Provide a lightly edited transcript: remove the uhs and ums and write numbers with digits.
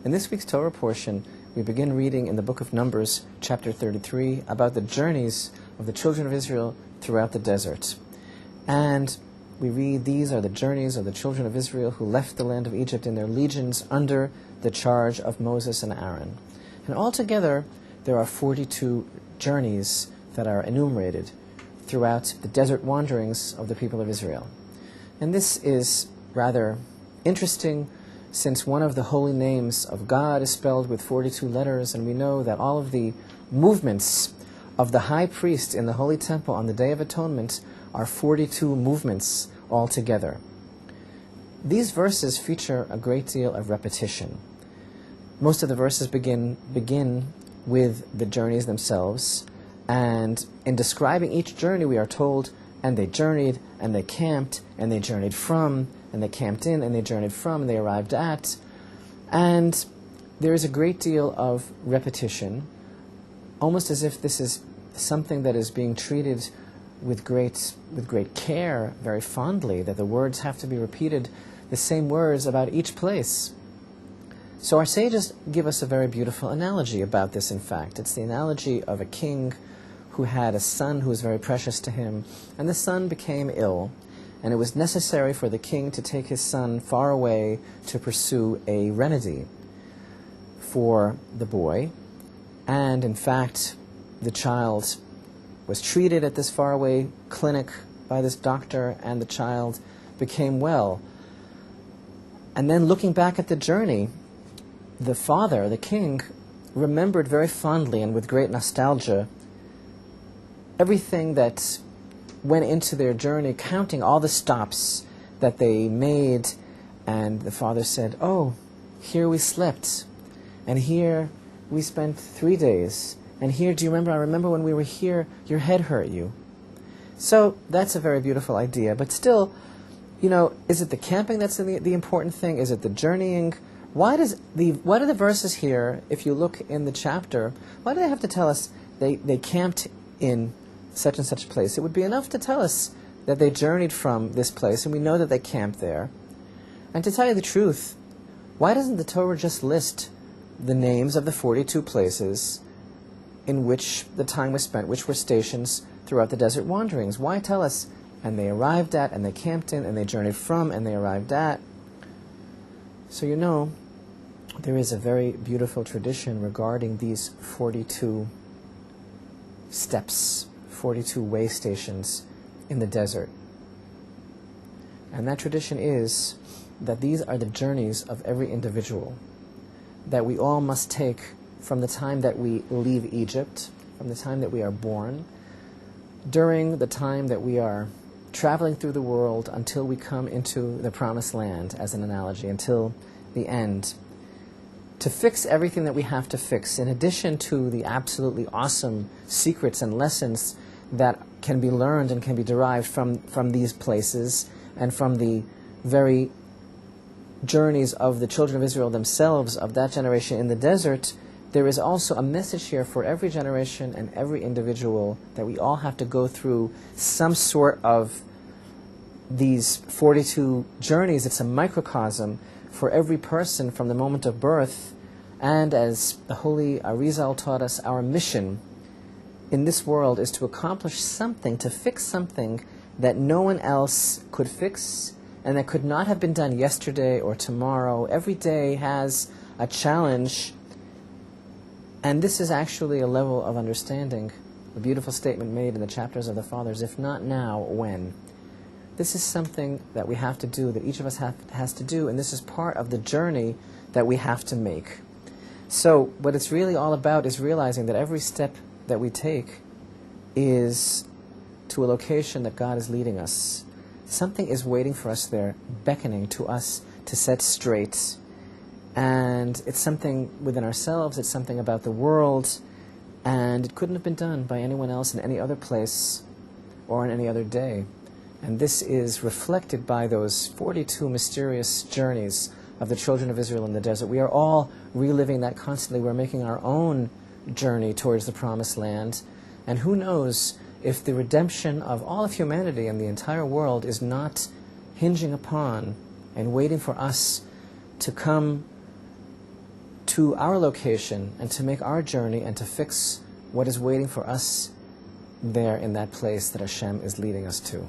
In this week's Torah portion, we begin reading in the book of Numbers, chapter 33, about the journeys of the children of Israel throughout the desert. And we read, these are the journeys of the children of Israel who left the land of Egypt in their legions under the charge of Moses and Aaron. And altogether, there are 42 journeys that are enumerated throughout the desert wanderings of the people of Israel. And this is rather interesting, since one of the holy names of God is spelled with 42 letters, and we know that all of the movements of the high priest in the Holy Temple on the Day of Atonement are 42 movements altogether. These verses feature a great deal of repetition. Most of the verses begin with the journeys themselves, and in describing each journey we are told, and they journeyed, and they camped, and they journeyed from, and they camped in, and they journeyed from, and they arrived at. And there is a great deal of repetition, almost as if this is something that is being treated with great care, very fondly, that the words have to be repeated, the same words about each place. So our sages give us a very beautiful analogy about this, in fact. It's the analogy of a king who had a son who was very precious to him, and the son became ill, and it was necessary for the king to take his son far away to pursue a remedy for the boy. And in fact, the child was treated at this faraway clinic by this doctor, and the child became well. And then looking back at the journey, the father, the king, remembered very fondly and with great nostalgia everything that went into their journey, counting all the stops that they made. And the father said, "Oh, here we slept, and here we spent 3 days, and here, do you remember, I remember when we were here, your head hurt you." So that's a very beautiful idea, but still, is it the camping that's the important thing? Is it the journeying? Why do the verses here, if you look in the chapter, why do they have to tell us they camped in such and such a place? It would be enough to tell us that they journeyed from this place, and we know that they camped there. And to tell you the truth, why doesn't the Torah just list the names of the 42 places in which the time was spent, which were stations throughout the desert wanderings? Why tell us, and they arrived at, and they camped in, and they journeyed from, and they arrived at? So there is a very beautiful tradition regarding these 42 steps, 42 way stations in the desert. And that tradition is that these are the journeys of every individual that we all must take from the time that we leave Egypt, from the time that we are born, during the time that we are traveling through the world until we come into the promised land, as an analogy, until the end. To fix everything that we have to fix, in addition to the absolutely awesome secrets and lessons that can be learned and can be derived from these places and from the very journeys of the children of Israel themselves, of that generation in the desert, there is also a message here for every generation and every individual that we all have to go through some sort of these 42 journeys. It's a microcosm for every person from the moment of birth. And as the holy Arizal taught us, our mission in this world is to accomplish something, to fix something that no one else could fix, and that could not have been done yesterday or tomorrow. Every day has a challenge, and this is actually a level of understanding, a beautiful statement made in the chapters of the Fathers, if not now, when? This is something that we have to do, that each of us has to do, and this is part of the journey that we have to make. So what it's really all about is realizing that every step that we take is to a location that God is leading us. Something is waiting for us there, beckoning to us to set straight. And it's something within ourselves, it's something about the world, and it couldn't have been done by anyone else in any other place or on any other day. And this is reflected by those 42 mysterious journeys of the children of Israel in the desert. We are all reliving that constantly. We're making our own journey towards the promised land. And who knows if the redemption of all of humanity and the entire world is not hinging upon and waiting for us to come to our location and to make our journey and to fix what is waiting for us there in that place that Hashem is leading us to.